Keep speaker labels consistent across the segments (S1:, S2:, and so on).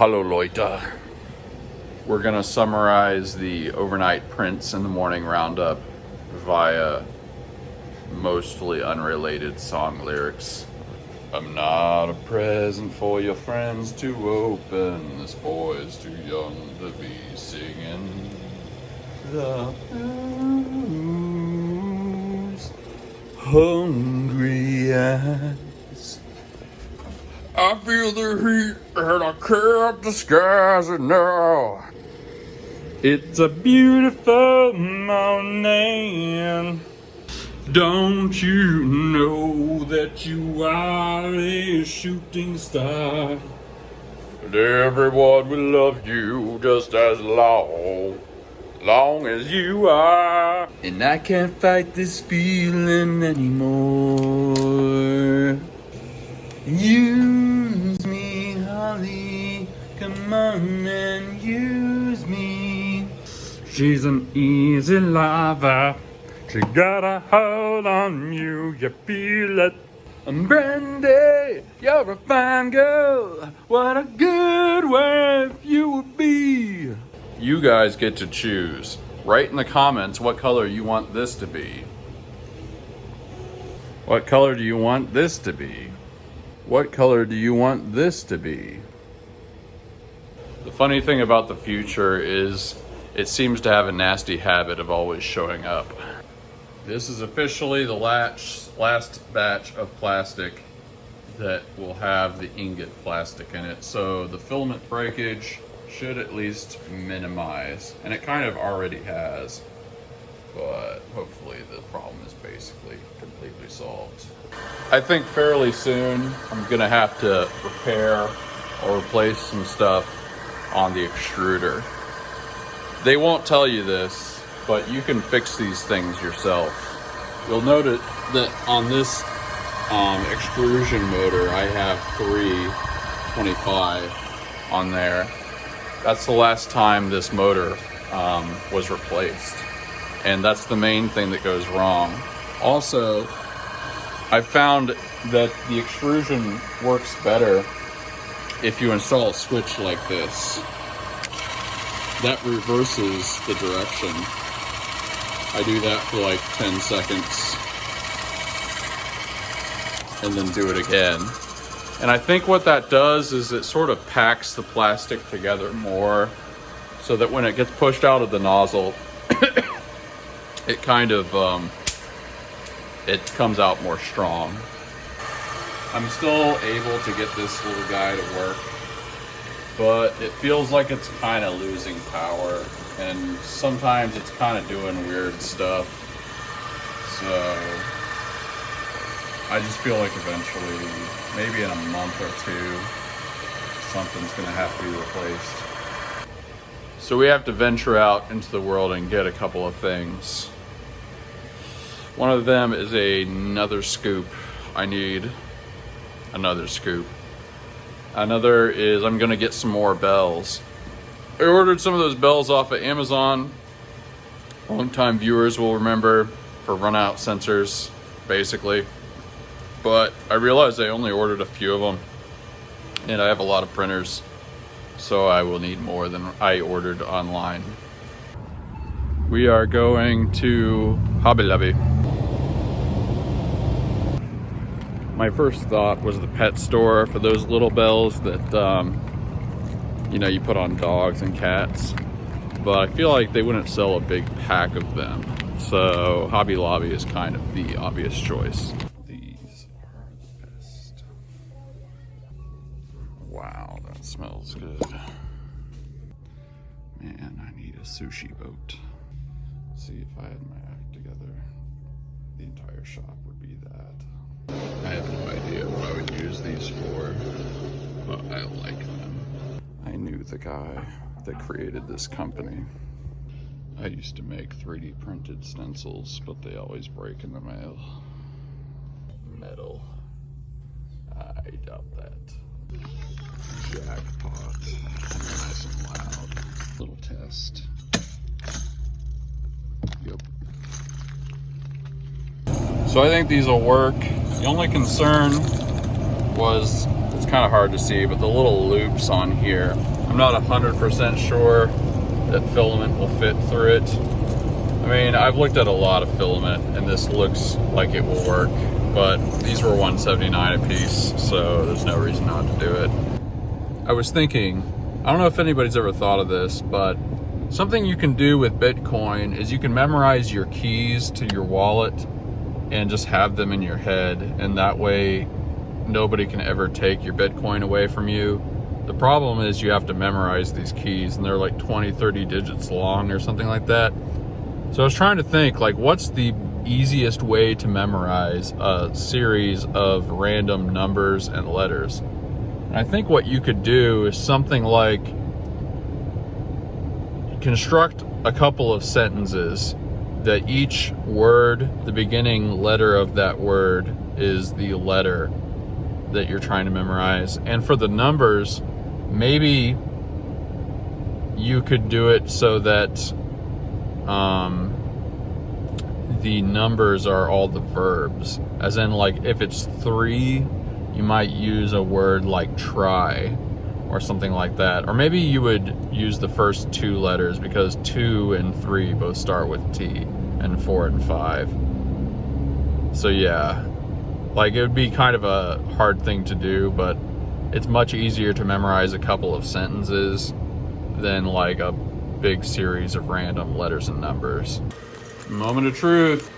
S1: Hallo Leute. We're gonna summarize the overnight prints in the morning roundup via mostly unrelated song lyrics. I'm not a present for your friends to open. This boy's too young to be singing the blues. Hungry eyes. I feel the heat and I can't disguise it now. It's a beautiful morning. Don't you know that you are a shooting star? And everyone will love you just as long as you are. And I can't fight this feeling anymore. Use me, Holly, come on and use me. She's an easy lover. She got a hold on you, you feel it. And Brandy, you're a fine girl. What a good wife you would be. You guys get to choose. Write in the comments what color you want this to be. What color do you want this to be? What color do you want this to be? The funny thing about the future is it seems to have a nasty habit of always showing up. This is officially the last batch of plastic that will have the ingot plastic in it. So the filament breakage should at least minimize, and it kind of already has, but hopefully the problem is basically completely solved. I think fairly soon I'm gonna have to repair or replace some stuff on the extruder. They won't tell you this, but you can fix these things yourself. You'll notice that on this extrusion motor, I have 325 on there. That's the last time this motor was replaced. And that's the main thing that goes wrong. Also, I found that the extrusion works better if you install a switch like this. That reverses the direction. I do that for like 10 seconds and then do it again. And I think what that does is it sort of packs the plastic together more so that when it gets pushed out of the nozzle, it kind of, it comes out more strong. I'm still able to get this little guy to work, but it feels like it's kind of losing power, and sometimes it's kind of doing weird stuff. So I just feel like eventually, maybe in a month or two, something's gonna have to be replaced. So we have to venture out into the world and get a couple of things. One of them is another scoop. I need another scoop. Another is I'm gonna get some more bells. I ordered some of those bells off of Amazon. Long-time viewers will remember, for run-out sensors, basically. But I realized I only ordered a few of them, and I have a lot of printers, so I will need more than I ordered online. We are going to Hobby Lobby. My first thought was the pet store for those little bells that, you know, you put on dogs and cats. But I feel like they wouldn't sell a big pack of them. So Hobby Lobby is kind of the obvious choice. These are the best. Wow, that smells good. Man, I need a sushi boat. See, if I had my act together, the entire shop would be that. I have no idea what I would use these for, but I like them. I knew the guy that created this company. I used to make 3D printed stencils, but they always break in the mail. Metal. I doubt that. Jackpot. Nice and loud. Little test. Yep. So I think these will work. The only concern was it's kind of hard to see, but the little loops on here, I'm not 100% sure that filament will fit through it. I mean, I've looked at a lot of filament and this looks like it will work, but these were $179 a piece, so there's no reason not to do it. I was thinking, I don't know if anybody's ever thought of this, but something you can do with Bitcoin is you can memorize your keys to your wallet and just have them in your head, and that way nobody can ever take your Bitcoin away from you. The problem is you have to memorize these keys, and they're like 20, 30 digits long or something like that. So I was trying to think, like, what's the easiest way to memorize a series of random numbers and letters? And I think what you could do is something like construct a couple of sentences that each word, the beginning letter of that word, is the letter that you're trying to memorize. And for the numbers, maybe you could do it so that the numbers are all the verbs. As in, like, if it's 3, you might use a word like try or something like that. Or maybe you would use the first 2 letters, because 2 and 3 both start with T, and 4 and 5. So yeah, like, it would be kind of a hard thing to do, but it's much easier to memorize a couple of sentences than like a big series of random letters and numbers. Moment of truth.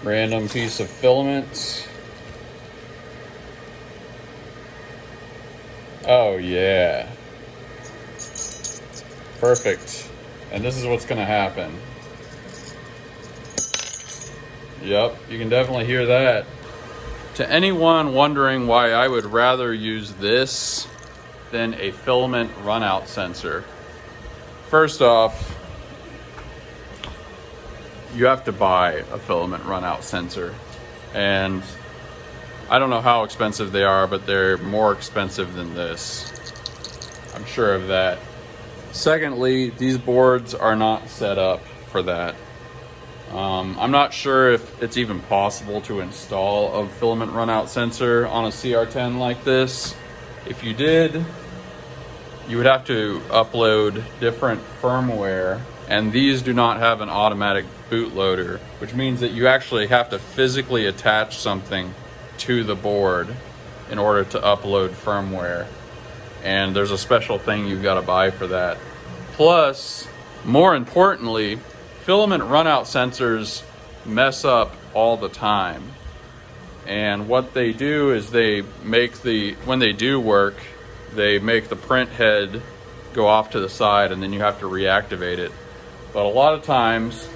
S1: Random piece of filament. Oh yeah. Perfect. And this is what's gonna happen. Yep, you can definitely hear that. To anyone wondering why I would rather use this than a filament runout sensor, first off, you have to buy a filament runout sensor. And I don't know how expensive they are, but they're more expensive than this. I'm sure of that. Secondly, these boards are not set up for that. I'm not sure if it's even possible to install a filament runout sensor on a CR10 like this. If you did, you would have to upload different firmware, and these do not have an automatic bootloader, which means that you actually have to physically attach something to the board in order to upload firmware. And there's a special thing you've got to buy for that. Plus, more importantly, filament runout sensors mess up all the time. And what they do is they make when they do work, they make the print head go off to the side, and then you have to reactivate it. But a lot of times,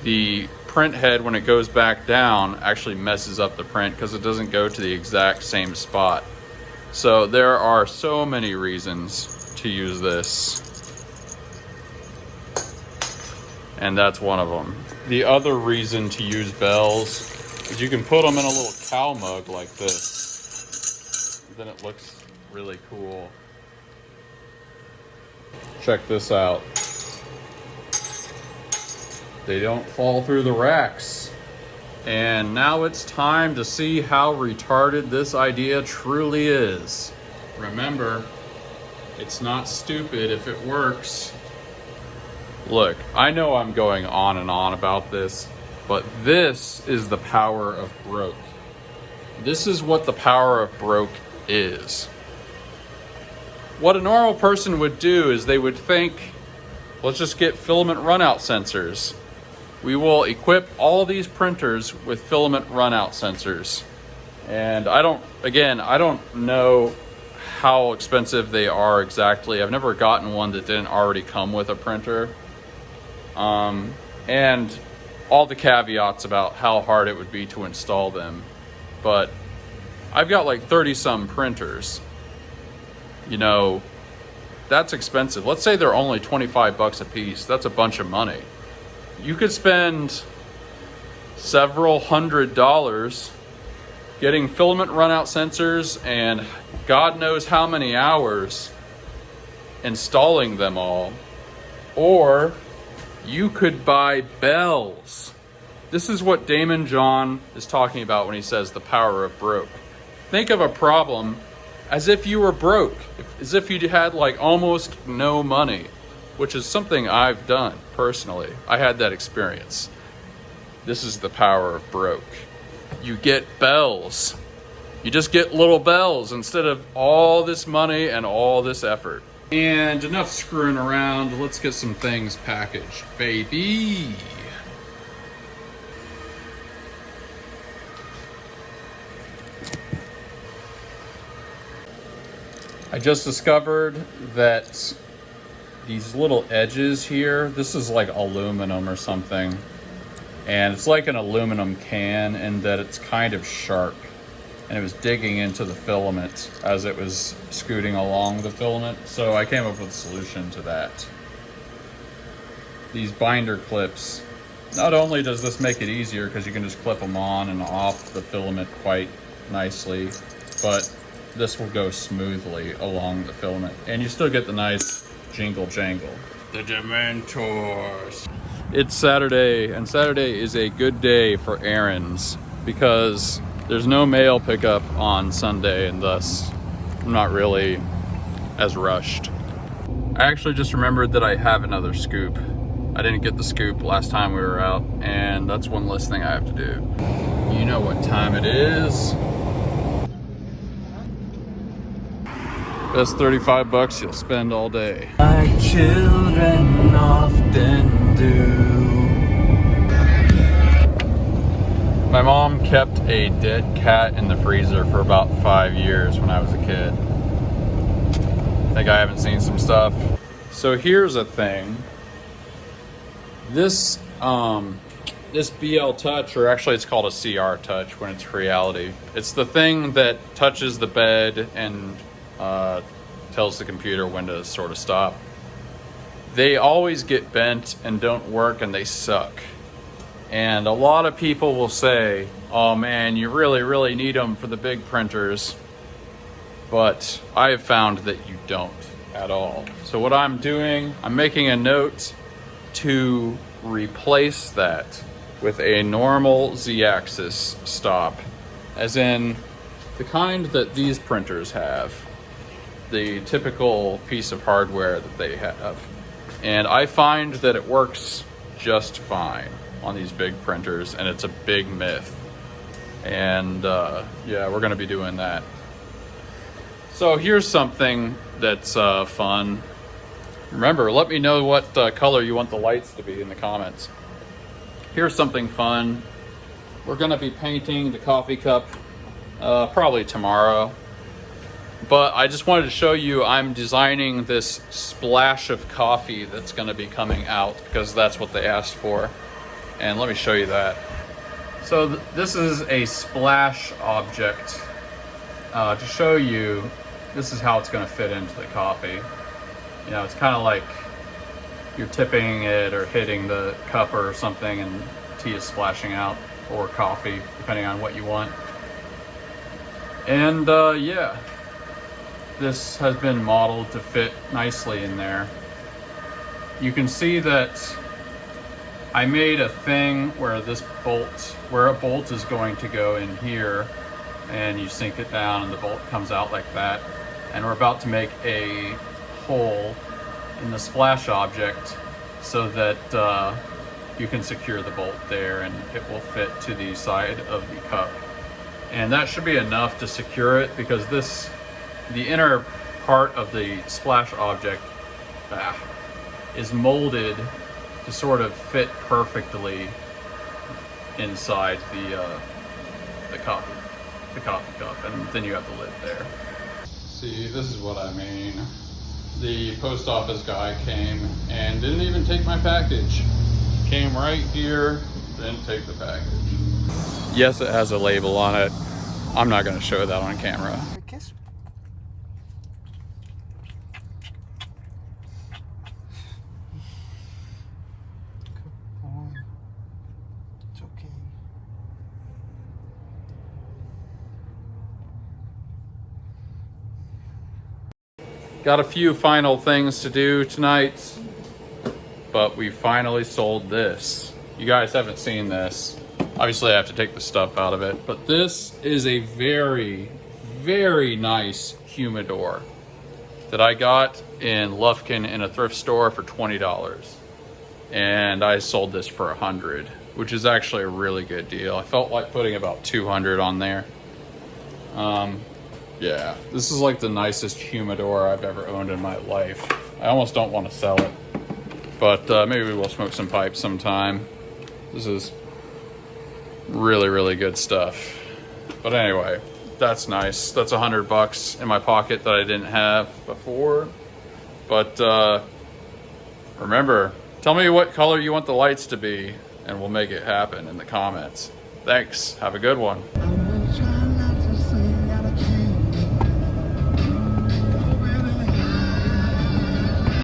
S1: the print head, when it goes back down, actually messes up the print because it doesn't go to the exact same spot. So there are so many reasons to use this, and that's one of them. The other reason to use bells is you can put them in a little cow mug like this. Then it looks really cool. Check this out. They don't fall through the racks. And now it's time to see how retarded this idea truly is. Remember, it's not stupid if it works. Look, I know I'm going on and on about this, but this is the power of broke. This is what the power of broke is. What a normal person would do is they would think, let's just get filament runout sensors. We will equip all these printers with filament runout sensors. And I don't know how expensive they are exactly. I've never gotten one that didn't already come with a printer. And all the caveats about how hard it would be to install them. But I've got like 30 some printers. You know, that's expensive. Let's say they're only 25 bucks a piece. That's a bunch of money. You could spend several $100s getting filament runout sensors and God knows how many hours installing them all. Or you could buy bells. This is what Damon John is talking about when he says the power of broke. Think of a problem as if you were broke, as if you had like almost no money, which is something I've done personally. I had that experience. This is the power of broke. You get bells. You just get little bells instead of all this money and all this effort. And enough screwing around, let's get some things packaged, baby. I just discovered that these little edges here, this is like aluminum or something. And it's like an aluminum can in that it's kind of sharp. And it was digging into the filament as it was scooting along the filament. So I came up with a solution to that. These binder clips, not only does this make it easier because you can just clip them on and off the filament quite nicely, but this will go smoothly along the filament. And you still get the nice jingle jangle. The Dementors. It's Saturday, and Saturday is a good day for errands because there's no mail pickup on Sunday, and thus I'm not really as rushed. I actually just remembered that I have another scoop. I didn't get the scoop last time we were out, and that's one less thing I have to do. You know what time it is. Best 35 bucks you'll spend all day. Like children often do. My mom kept a dead cat in the freezer for about 5 years when I was a kid. I think I haven't seen some stuff. So here's a thing. This BL Touch, or actually it's called a CR Touch when it's reality. It's the thing that touches the bed and tells the computer when to sort of stop. They always get bent and don't work, and they suck. And a lot of people will say, oh man, you really need them for the big printers. But I have found that you don't at all. So what I'm doing, I'm making a note to replace that with a normal Z-axis stop, as in the kind that these printers have, the typical piece of hardware that they have. And I find that it works just fine on these big printers, and it's a big myth. And yeah, we're gonna be doing that. So here's something that's fun. Remember, let me know what color you want the lights to be in the comments. Here's something fun. We're gonna be painting the coffee cup probably tomorrow. But I just wanted to show you I'm designing this splash of coffee that's gonna be coming out because that's what they asked for. And let me show you that. So this is a splash object. To show you, this is how it's gonna fit into the coffee. You know, it's kind of like you're tipping it or hitting the cup or something and tea is splashing out, or coffee, depending on what you want. And yeah, this has been modeled to fit nicely in there. You can see that I made a thing where this bolt, where a bolt is going to go in here, and you sink it down and the bolt comes out like that. And we're about to make a hole in the splash object so that you can secure the bolt there and it will fit to the side of the cup. And that should be enough to secure it, because the inner part of the splash object is molded to sort of fit perfectly inside the coffee cup, and then you have the lid there. See, this is what I mean. The post office guy came and didn't even take my package. Came right here, didn't take the package. Yes, it has a label on it. I'm not going to show that on camera. Got a few final things to do tonight, but we finally sold this. You guys haven't seen this. Obviously I have to take the stuff out of it, but this is a very, very nice humidor that I got in Lufkin in a thrift store for $20. And I sold this for $100, which is actually a really good deal. I felt like putting about $200 on there. Yeah, this is like the nicest humidor I've ever owned in my life. I almost don't want to sell it, but maybe we'll smoke some pipes sometime. This is really, really good stuff. But anyway, that's nice. That's $100 in my pocket that I didn't have before. But remember, tell me what color you want the lights to be, and we'll make it happen in the comments. Thanks. Have a good one.